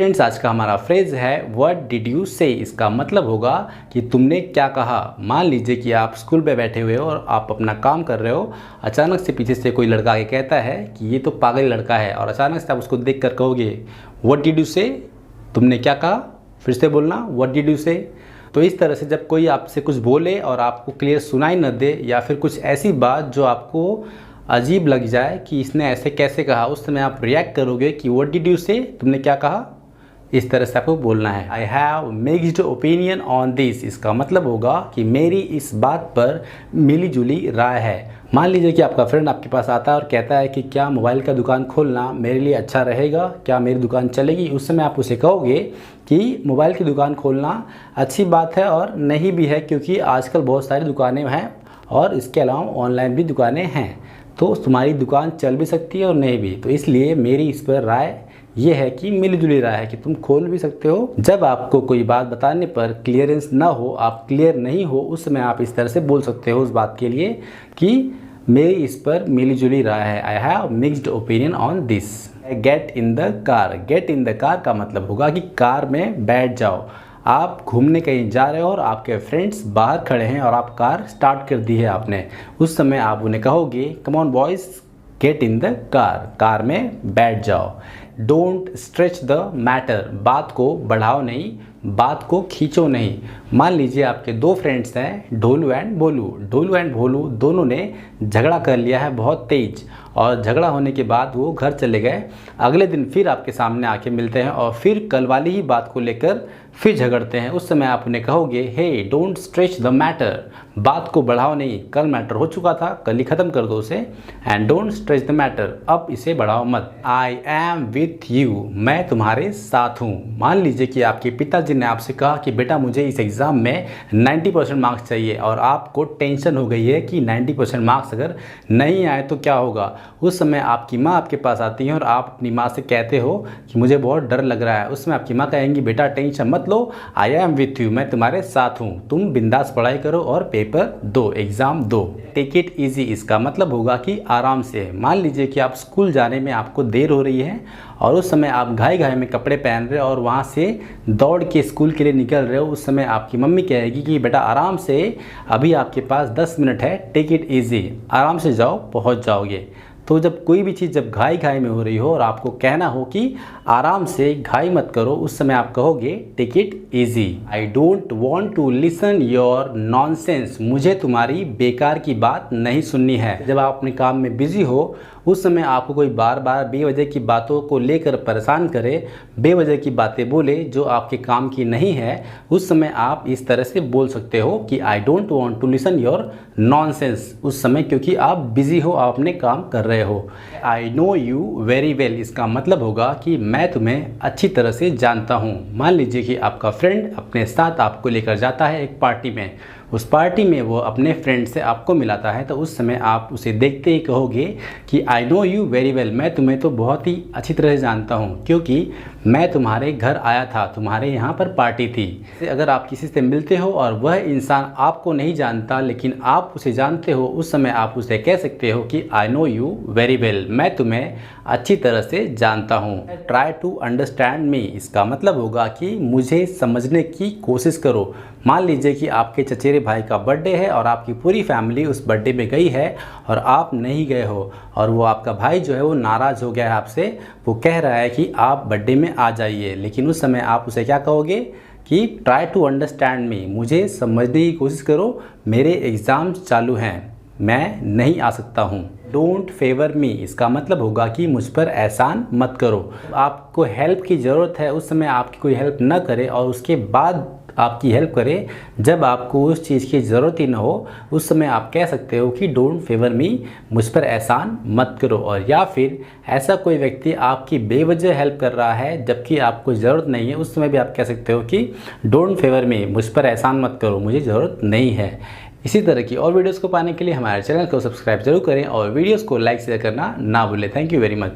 Friends, आज का हमारा फ्रेज है व्हाट डिड यू से। इसका मतलब होगा कि तुमने क्या कहा। मान लीजिए कि आप स्कूल पे बैठे हुए हो और आप अपना काम कर रहे हो। अचानक से पीछे से कोई लड़का आके कहता है कि ये तो पागल लड़का है, और अचानक से आप उसको देख कर कहोगे व्हाट डिड यू से, तुमने क्या कहा। फिर से बोलना व्हाट डिड यू से। तो इस तरह से जब कोई आपसे कुछ बोले और आपको क्लियर सुनाई न दे, या फिर कुछ ऐसी बात जो आपको अजीब लग जाए कि इसने ऐसे कैसे कहा, उस समय आप रिएक्ट करोगे कि व्हाट डिड यू से, तुमने क्या कहा। इस तरह से आपको बोलना है। I have mixed opinion on this. इसका मतलब होगा कि मेरी इस बात पर मिली जुली राय है। मान लीजिए कि आपका फ्रेंड आपके पास आता है और कहता है कि क्या मोबाइल का दुकान खोलना मेरे लिए अच्छा रहेगा, क्या मेरी दुकान चलेगी। उस समय आप उसे कहोगे कि मोबाइल की दुकान खोलना अच्छी बात है और नहीं भी है, क्योंकि आजकल बहुत सारी दुकानें हैं और इसके अलावा ऑनलाइन भी दुकानें हैं, तो तुम्हारी दुकान चल भी सकती है और नहीं भी। तो इसलिए मेरी इस पर राय ये है कि मिलजुली राय है कि तुम खोल भी सकते हो। जब आपको कोई बात बताने पर क्लियरेंस ना हो, आप क्लियर नहीं हो, उस समय आप इस तरह से बोल सकते हो उस बात के लिए कि मेरी इस पर मिलीजुली राय है। I have mixed opinion on this. Get in the car. Get in the car का मतलब होगा कि कार में बैठ जाओ। आप घूमने कहीं जा रहे हो और आपके फ्रेंड्स बाहर खड़े हैं और आप कार स्टार्ट कर दी है आपने। उस समय आप उन्हें कहोगे come on boys, get in the car, car में बैठ जाओ। Don't stretch the matter. बात को बढ़ाओ नहीं, बात को खींचो नहीं। मान लीजिए आपके दो फ्रेंड्स हैं, Dholu and Bholu. Dholu and भोलू दोनों ने झगड़ा कर लिया है बहुत तेज, और झगड़ा होने के बाद वो घर चले गए। अगले दिन फिर आपके सामने आके मिलते हैं और फिर कल वाली ही बात को लेकर फिर झगड़ते हैं। उस समय आप उन्हें कहोगे हे डोंट स्ट्रेच द मैटर। बात को बढ़ाओ नहीं, कल मैटर हो चुका था, कल ही ख़त्म कर दो उसे। And don't stretch the matter, अब इसे बढ़ाओ मत। I am with you. मैं तुम्हारे साथ हूँ। मान लीजिए कि आपके पिताजी ने आपसे कहा कि बेटा मुझे इस एग्ज़ाम में 90% मार्क्स चाहिए, और आपको टेंशन हो गई है कि 90% मार्क्स अगर नहीं आए तो क्या होगा। उस समय आपकी माँ आपके पास आती है और आप अपनी माँ से कहते हो कि मुझे बहुत डर लग रहा है। उस समय आपकी माँ कहेंगी बेटा टेंशन मत लो, आई एम विथ यू, मैं तुम्हारे साथ हूँ, तुम बिंदास पढ़ाई करो और पेपर दो, एग्ज़ाम दो। Take it easy. इसका मतलब होगा कि आराम से। मान लीजिए कि आप स्कूल जाने में आपको देर हो रही है और उस समय आप घाई घाई में कपड़े पहन रहे हो और वहाँ से दौड़ के स्कूल के लिए निकल रहे हो। उस समय आपकी मम्मी कहेगी कि बेटा आराम से, अभी आपके पास 10 मिनट है, टेक इट ईजी, आराम से जाओ, पहुँच जाओगे। तो जब कोई भी चीज़ जब घाई घाई में हो रही हो और आपको कहना हो कि आराम से, घाई मत करो, उस समय आप कहोगे take it easy. I don't want to listen your nonsense. मुझे तुम्हारी बेकार की बात नहीं सुननी है। जब आप अपने काम में बिजी हो, उस समय आपको कोई बार बार बेवजह की बातों को लेकर परेशान करे, बेवजह की बातें बोले जो आपके काम की नहीं है, उस समय आप इस तरह से बोल सकते हो कि I don't want to listen your nonsense. उस समय क्योंकि आप बिजी हो, आप अपने काम कर रहे हो। आई नो यू वेरी वेल। इसका मतलब होगा कि मैं तुम्हें अच्छी तरह से जानता हूँ। मान लीजिए कि आपका फ्रेंड अपने साथ आपको लेकर जाता है एक पार्टी में। उस पार्टी में वो अपने फ्रेंड से आपको मिलाता है, तो उस समय आप उसे देखते ही कहोगे कि I know you very well, मैं तुम्हें तो बहुत ही अच्छी तरह से जानता हूँ, क्योंकि मैं तुम्हारे घर आया था, तुम्हारे यहाँ पर पार्टी थी। अगर आप किसी से मिलते हो और वह इंसान आपको नहीं जानता लेकिन आप उसे जानते हो, उस समय आप उसे कह सकते हो कि I know you very well, मैं तुम्हें अच्छी तरह से जानता हूँ। Try to understand me. इसका मतलब होगा कि मुझे समझने की कोशिश करो। मान लीजिए कि आपके चचेरे भाई का बर्थडे है और आपकी पूरी फैमिली उस बर्थडे में गई है और आप नहीं गए हो, और वो आपका भाई जो है वो नाराज़ हो गया है आपसे। वो कह रहा है कि आप बर्थडे में आ जाइए, लेकिन उस समय आप उसे क्या कहोगे कि ट्राई टू अंडरस्टैंड मी, मुझे समझने की कोशिश करो, मेरे एग्ज़ाम्स चालू हैं, मैं नहीं आ सकता हूँ। डोंट फेवर मी। इसका मतलब होगा कि मुझ पर एहसान मत करो। आपको हेल्प की ज़रूरत है, उस समय आपकी कोई हेल्प न करे और उसके बाद आपकी हेल्प करे जब आपको उस चीज़ की ज़रूरत ही ना हो, उस समय आप कह सकते हो कि डोंट फेवर मी, मुझ पर एहसान मत करो। और या फिर ऐसा कोई व्यक्ति आपकी बेवजह हेल्प कर रहा है जबकि आपको ज़रूरत नहीं है, उस समय भी आप कह सकते हो कि डोंट फेवर मी, मुझ पर एहसान मत करो, मुझे ज़रूरत नहीं है। इसी तरह की और वीडियोस को पाने के लिए हमारे चैनल को सब्सक्राइब जरूर करें और वीडियोस को लाइक शेयर करना ना भूलें। Thank you very much.